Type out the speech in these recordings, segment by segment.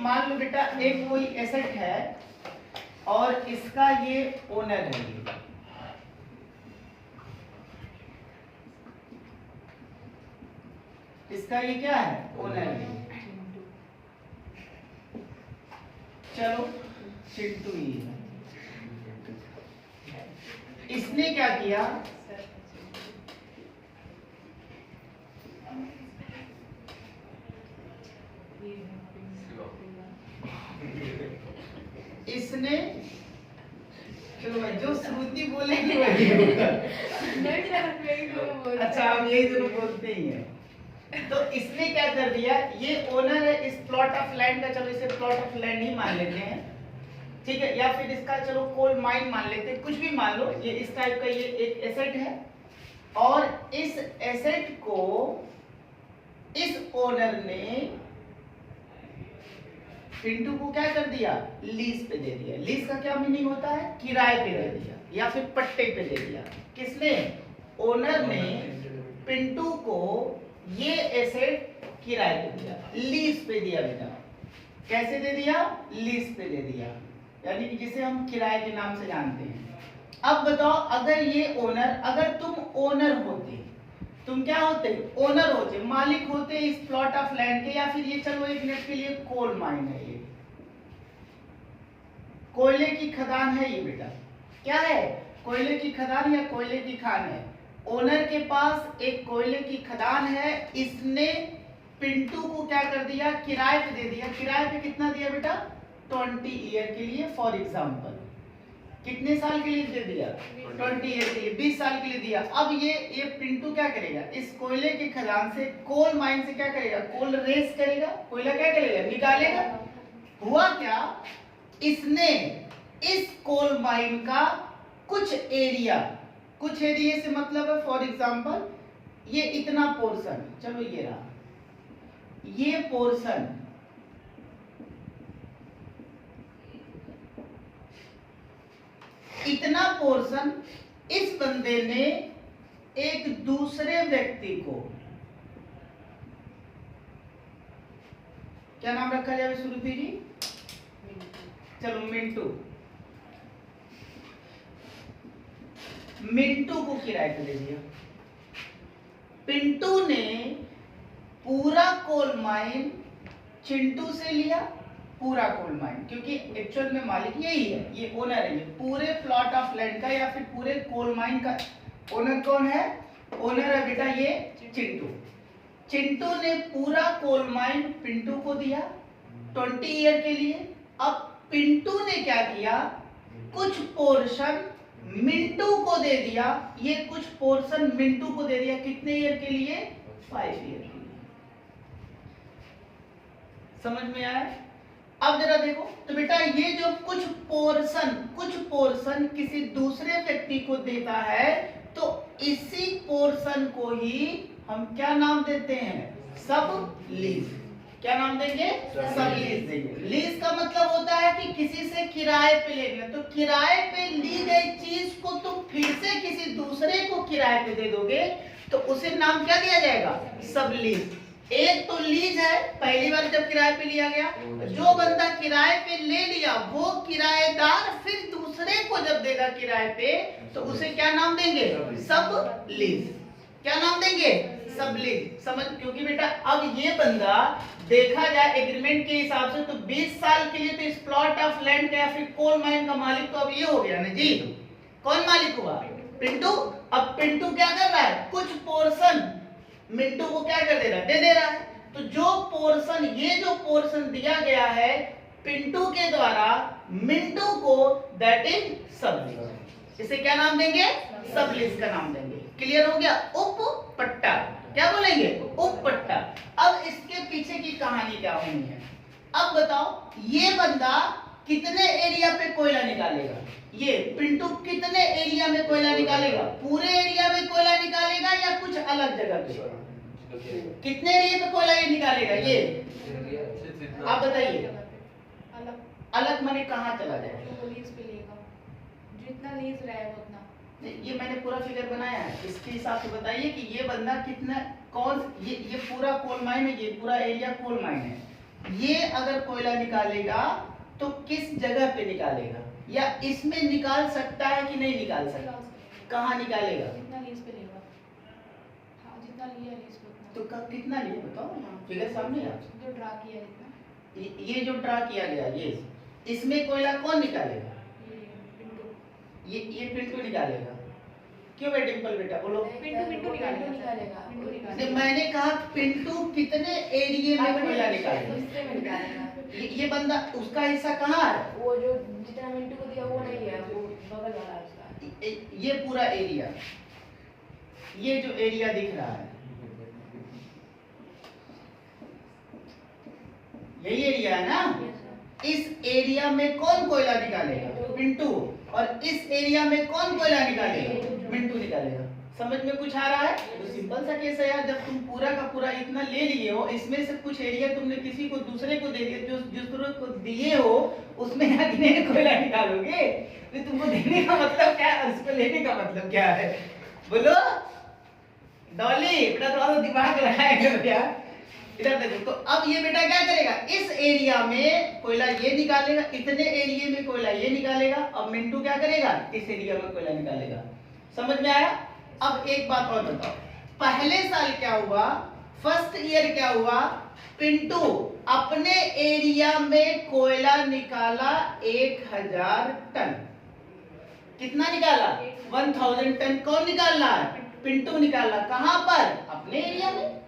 मान लो बेटा एक कोई एसेट है और इसका ये ओनर है, इसका ये क्या है ओनर है। चलो चिंटू ये है, इसने क्या किया, इसने, चलो भाई जो श्रुति बोलेगी वही होगा। अच्छा हम यही दोनों बोलते ही हैं। तो इसने क्या कर दिया, ये ओनर है इस प्लॉट ऑफ लैंड का, चलो इसे प्लॉट ऑफ लैंड ही मान लेते हैं, ठीक है, या फिर इसका चलो कोल माइन मान लेते हैं, कुछ भी मान लो, ये इस टाइप का ये एक एसेट है और इस एसेट को इस ओनर ने पिंटू को क्या कर दिया, लीज पे दे दिया। लीज का क्या मीनिंग होता है, किराए पे दे दिया या फिर पट्टे पे दे दिया। किसने, ओनर ने पिंटू को ये एसेट किराए पे दिया, लीज पे दिया बेटा। कैसे दे दिया, लीज पे दे दिया, यानी कि जिसे हम किराए के नाम से जानते हैं। अब बताओ अगर ये ओनर, अगर तुम ओनर होते, तुम क्या होते, ओनर होते, मालिक होते इस प्लॉट ऑफ लैंड के, या फिर ये चलो एक मिनट के लिए कोल माइन है, ये कोयले की खदान है, ये बेटा क्या है, कोयले की खदान या कोयले की खान है। ओनर के पास एक कोयले की खदान है, इसने पिंटू को क्या कर दिया, किराए पे दे दिया। किराए पे कितना दिया बेटा, 20 ईयर के लिए फॉर एग्जांपल। कितने साल के लिए दे दिया, 20 ईयर के लिए, 20 साल के लिए दिया। अब ये पिंटू क्या करेगा, इस कोयले की खदान से, कोल माइन से क्या करेगा, कोल रेस करेगा, कोयला क्या करेगा, निकालेगा। हुआ क्या, इसने इस कोल माइन का कुछ एरिया, कुछ एरिया से मतलब है फॉर एग्जांपल ये इतना पोर्शन, चलो ये रहा, ये पोर्शन, इतना पोर्शन इस बंदे ने एक दूसरे व्यक्ति को, क्या नाम रखा जाए श्रुति जी, चलो मिंटू, मिंटू को किराए पे दे दिया। पिंटू ने पूरा कोल माइन चिंटू से लिया, पूरा कोल माइन, क्योंकि एक्चुअल में मालिक यही है, ये ओनर है, ये पूरे प्लॉट ऑफ लैंड का या फिर पूरे कोल माइन का ओनर कौन है, ओनर है बेटा ये चिंटू। चिंटू ने पूरा कोल माइन पिंटू को दिया 20 ईयर के लिए। अब पिंटू ने क्या किया, कुछ पोर्शन मिंटू को दे दिया, ये कुछ पोर्शन मिंटू को दे दिया, कितने ईयर के लिए, 5 ईयर के लिए। समझ में आया। अब जरा देखो तो बेटा ये जो कुछ पोर्शन किसी दूसरे व्यक्ति को देता है, तो इसी पोर्शन को ही हम क्या नाम देते हैं, सब लीज। क्या नाम देंगे, सब लीज देंगे। लीज का मतलब होता है कि किसी से किराए पे लेना, तो किराए पे ली गई चीज को तुम फिर से किसी दूसरे को किराए पे दे दोगे तो उसे नाम क्या दिया जाएगा, सब लीज। एक तो लीज है, पहली बार जब किराए पे लिया गया, जो बंदा किराए पे ले लिया वो किराएदार फिर दूसरे को जब देगा किराए पे तो उसे क्या नाम देंगे, सब लीज। क्या नाम देंगे, सब लीज। समझ, क्योंकि बेटा अब ये बंदा देखा जाए एग्रीमेंट के हिसाब से तो 20 साल के लिए तो इस प्लॉट ऑफ लैंड का या फिर कोल माइन का मालिक तो अब ये हो गया ना जी। कौन मालिक हुआ, पिंटू। अब पिंटू क्या कर रहा है, कुछ पोर्शन मिंटू को क्या कर दे रहा है, दे रहा है। तो जो पोर्शन, ये जो पोर्शन दिया गया है पिंटू के द्वारा मिंटू को, दैट इज सबलीज। इसे क्या नाम देंगे, सबलीज का नाम देंगे। क्लियर हो गया। उप पट्टा, क्या बोलेंगे, उप पट्टा। अब इसके पीछे की कहानी क्या होनी है, अब बताओ ये बंदा कितने एरिया पे कोयला निकालेगा, ये पिंटू कितने एरिया में कोयला निकालेगा, पूरे एरिया में कोयला निकालेगा या कुछ अलग जगह पे, कितने एरिया पे कोयला ये निकालेगा, ये आप बताइए। अलग माने कहाँ चला जाएगा, लीज पे लेगा, जितना लीज रहा है उतना। ये मैंने पूरा फिगर बनाया है, इसके हिसाब से बताइए कि ये बंदा कितना, कौन, ये पूरा कोल माइन है, ये पूरा एरिया कोल माइन है, ये अगर कोयला निकालेगा तो किस जगह पे निकालेगा, या इसमें निकाल सकता है कि नहीं निकाल सकता? कहाँ निकालेगा? जितना लीज पे लेगा, हाँ जितना लिया लीज पे उतना। तो कब कितना लिए बताओ, फिगर सामने है आपसे। जो ड्रा किया है जितना, ये जो ड्रा किया गया ये, इसमें कोयला कौन निकालेगा? ये पिंटू ये पिंटू निकालेगा। क्यों बे डिम्पल बेटा बोलो? पिंटू निकालेगा। पिंटू नहीं, निकालेगा। मैंने कहा पिंटू कितने एरिया में कोयला निकालेगा? हिस्से में निकालेगा। ये बंदा उसका हिस्सा कहाँ है? वो जो जितना मिंटू को दिया वो नहीं है, वो बगल वाला है उसका। ये पूरा एरिया, ये जो एरिया दिख रहा है यही एरिया है ना? इस एरिया में कौन कोयला निकालेगा? पिंटू। और इस एरिया में कौन कोयला निकालेगा? मिंटू निकालेगा। समझ में कुछ आ रहा है? तो सिंपल सा केस है यार, जब तुम पूरा का पूरा इतना ले लिए हो, इसमें से कुछ एरिया तुमने किसी को दूसरे को दे दिया, जो दूसरे को दिए हो उसमें ना गिने कोयला निकालोगे? तो तुमको देने का मतलब क्या है, उसको लेने का मतलब क्या है? बोलो डॉली, बेटा थोड़ा सा दिमाग लगाया करो यार। इधर देखो, तो अब ये बेटा क्या करेगा? इस एरिया में कोयला ये निकालेगा, इतने एरिया में कोयला ये निकालेगा। अब मिंटू क्या करेगा? इस एरिया में कोयला निकालेगा। समझ में आया? अब एक बात और बताओ, पहले साल क्या हुआ, फर्स्ट ईयर क्या हुआ? पिंटू अपने एरिया में कोयला निकाला 1000 टन। कितना निकाला? 1000 टन। कौन निकाल रहा है? पिंटू निकाला। कहां पर? अपने एरिया में।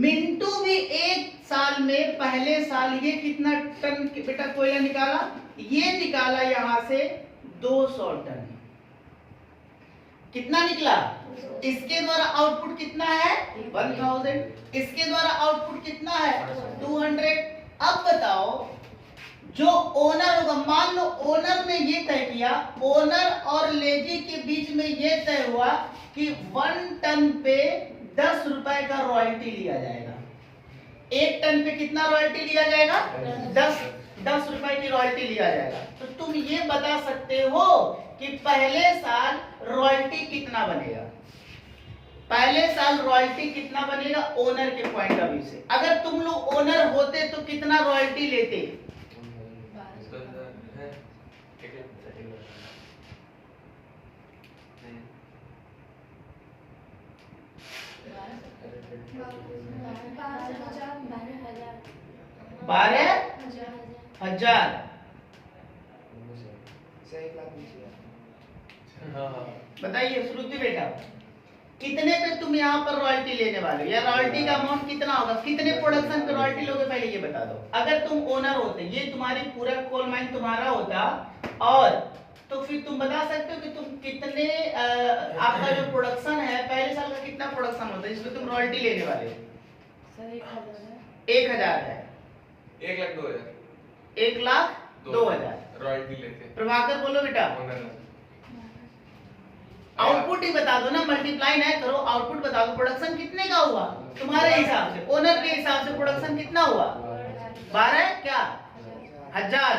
मिंटू भी एक साल में, पहले साल ये कितना टन बेटा कोयला निकाला? ये निकाला यहां से 200 टन। कितना निकला? इसके द्वारा आउटपुट कितना है? 1000। इसके द्वारा आउटपुट कितना है? 200। अब बताओ, जो ओनर होगा, मान लो ओनर ने ये तय किया, ओनर और लेजी के बीच में ये तय हुआ कि 1 टन पे 10 रुपए का रॉयल्टी लिया जाएगा। 1 टन पे कितना रॉयल्टी लिया जाएगा? 10 रुपए की रॉयल्टी लिया जाएगा। तो तुम ये बता सकते हो कि पहले साल रॉयल्टी कितना बनेगा? पहले साल रॉयल्टी कितना बनेगा ओनर के पॉइंट ऑफ व्यू से? अगर तुम लोग ओनर होते तो कितना रॉयल्टी लेते? 12,000। बताइए श्रुति बेटा, कितने पे तुम यहाँ पर रॉयल्टी लेने वाले हो, या रॉयल्टी का अमाउंट कितना होगा? कितने प्रोडक्शन पे रॉयल्टी लोगे पहले ये बता दो। अगर तुम ओनर होते, ये तुम्हारी पूरा कोल माइन तुम्हारा होता, और तो फिर तुम बता सकते हो कि तुम कितने आपका जो प्रोडक्शन है पहले साल का कितना प्रोडक्शन होता है जिसमें तुम रॉयल्टी लेने वाले हो? सर 1000 है। 1,02,000 1,02,000 रॉयल्टी लेते हैं। प्रभाकर बोलो बेटा। ओनर आउटपुट ही बता दो ना, मल्टीप्लाई ना करो, आउटपुट बता दो। प्रोडक्शन कितने का हुआ तुम्हारे हिसाब से, ओनर के हिसाब से प्रोडक्शन कितना हुआ? 12 क्या हजार?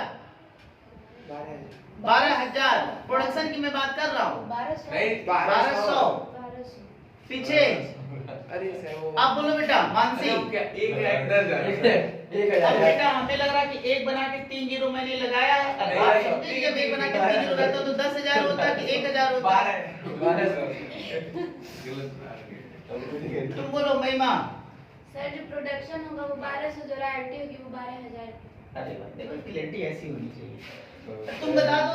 12,000 प्रोडक्शन की मैं बात कर रहा हूँ। 1200 पीछे। अरे सर वो आप बोलो बेटा मानसी। क्या 1,10,000 अब बेटा हमें लग रहा कि 1 बना के 3 जीरो मैंने लगाया है। अब आप समझे जब 1 बना के 3 जीरो रहता तो 10,000 होता कि 1,000 होता? 12 तुम बोलो महिमा। सर जो प्रोडक्शन होगा वो 1200, जो रॉयल्टी होगी वो 12,000। अरे भाई देखो क्लैरिटी ऐसी होनी चाहिए। तुम बता दो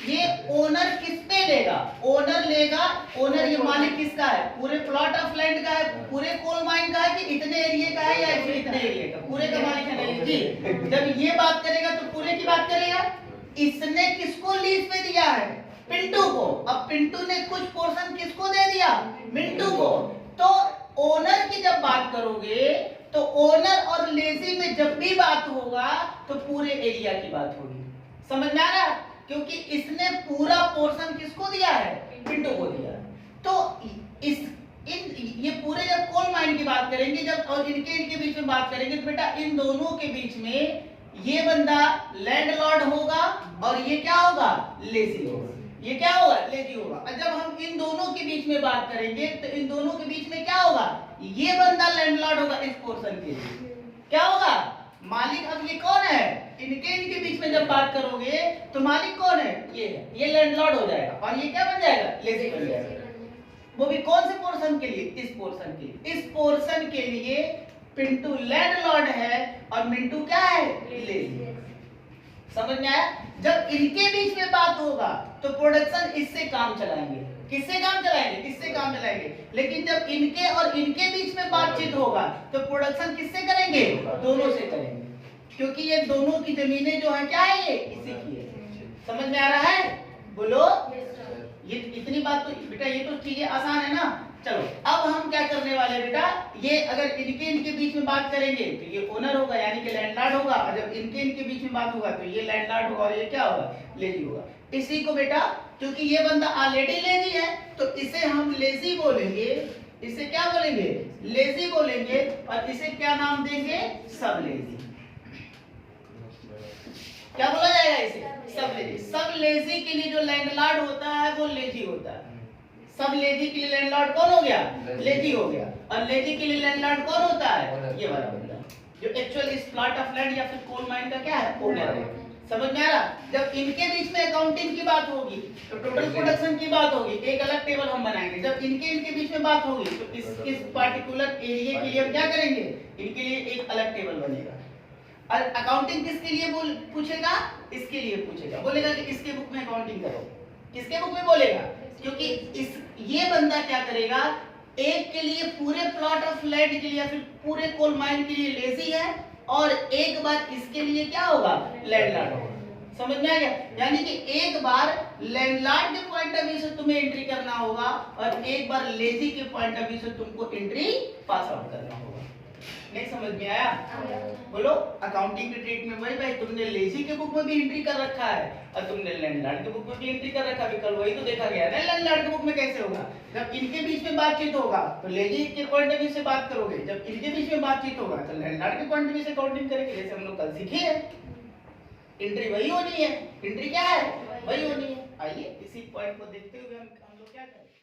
ये ओनर किस पे लेगा? ओनर लेगा, ओनर ये मालिक किसका है? पूरे प्लॉट ऑफ लैंड का है, पूरे कोल माइन का है, कि इतने एरिया का है, या फिर इतने एरिया का? पूरे का मालिक है नहीं जी। जब ये बात करेगा तो पूरे की बात करेगा। इसने किसको लीज पे दिया है? पिंटू को। अब पिंटू ने कुछ पोर्शन किसको दे दिया? मिंटू को। तो ओनर की जब बात करोगे तो ओनर और लेजी में जब भी बात होगा तो पूरे एरिया की बात होगी। समझ में आ रहा है? क्योंकि इसने पूरा पोर्शन किसको दिया है? पिंटू को दिया। तो ये पूरे जब कोल माइन की बात करेंगे, जब और इनके बीच में बात करेंगे तो बेटा इन दोनों के बीच में ये बंदा लैंडलॉर्ड होगा और ये क्या होगा? लेजी होगा। ये क्या होगा? लेजी होगा। और जब हम इन दोनों के बीच में बात करेंगे तो इन दोनों के बीच में क्या होगा? ये बंदा लैंडलॉर्ड होगा इस पोर्शन के लिए। क्या होगा? मालिक अब ये कौन है, इनके बीच में जब बात करोगे तो मालिक कौन है, ये लैंडलॉर्ड हो जाएगा और ये क्या बन जाएगा, लेजी बन जाएगा। वो भी कौन से पोर्शन के लिए, इस पोर्शन के लिए। इस पोर्शन के लिए पिंटू लैंडलॉर्ड है और मिंटू क्या है, लेजी। समझ में आया। जब इनके बीच में बात होगा तो प्रोडक्शन इससे काम चलाएंगे, किससे काम चलाएंगे, किससे काम चलाएंगे। लेकिन जब इनके और इनके बीच में बातचीत होगा तो प्रोडक्शन किससे करेंगे, दोनों से करेंगे, क्योंकि ये दोनों की जमीनें जो है क्या है, ये इसी की है। समझ में आ रहा है, बोलो। ये इतनी बात तो बेटा ये तो चीजें आसान है ना। चलो अब हम क्या करने वाले बेटा, ये अगर इनके बीच में बात करेंगे तो ये ओनर होगा यानी कि लैंडलॉर्ड होगा, और जब इनके बीच में बात होगा तो ये लैंडलॉर्ड होगा और ये क्या होगा, लेजी होगा। इसी को बेटा क्योंकि ये बंदा ऑलरेडी लेजी है तो इसे हम लेजी बोलेंगे, इसे क्या बोलेंगे, लेजी बोलेंगे, और इसे क्या नाम देंगे, सब लेजी। क्या बोला जाएगा इसे, सब लेजी। सब लेजी के लिए जो लैंडलॉर्ड होता है वो लेजी होता है। सब लेजी के लिए लैंडलॉर्ड कौन हो गया, लेजी हो गया, और लेजी के लिए लैंडलॉर्ड कौन होता है, ये वाला बंदा जो एक्चुअल इस प्लॉट ऑफ लैंड या फिर कोल माइन का क्या है, ओनर है। समझ में आ रहा। जब इनके बीच में अकाउंटिंग की बात होगी तो टोटल प्रोडक्शन की बात होगी, एक अलग टेबल हम बनाएंगे। जब इनके बीच में बात होगी तो इस पार्टिकुलर एरिया के लिए हम क्या करेंगे, इनके लिए एक अलग टेबल बनेगा। और अकाउंटिंग किसके लिए पूछेगा, इसके लिए पूछेगा, बोलेगा कि इसके बुक में अकाउंटिंग करो, किसके बुक में बोलेगा, क्योंकि इस ये बंदा क्या करेगा, एक के लिए पूरे प्लॉट ऑफ लैंड के लिए या फिर पूरे कोल माइन के लिए लेजी है, और एक बार इसके लिए क्या होगा, लैंडलॉर्ड होगा। समझ में आ गया। यानी कि एक बार लैंडलॉर्ड के पॉइंट ऑफ व्यू से तुम्हें एंट्री करना होगा और एक बार लेजी के पॉइंट ऑफ व्यू से तुमको एंट्री पास आउट करना होगा। नहीं समझ में आया, बोलो। अकाउंटिंग के ट्रीट में वही भाई, तुमने लेजी के बुक में भी एंट्री कर रखा है और तुमने लैंडलॉर्ड के बुक में भी एंट्री कर रखा है, कल वही तो देखा गया ना। लैंडलॉर्ड के बुक में कैसे होगा, जब इनके बीच में बातचीत होगा तो लेजी के पॉइंट ऑफ व्यू से बात करोगे, जब इनके बीच में बातचीत होगा तो लैंडलॉर्ड के पॉइंट ऑफ व्यू से अकाउंटिंग करेंगे, जैसे हम लोग कल सीखे हैं। एंट्री वही होनी है, एंट्री क्या है, वही होनी है। आइए इसी पॉइंट को देखते हुए हम लोग क्या करें।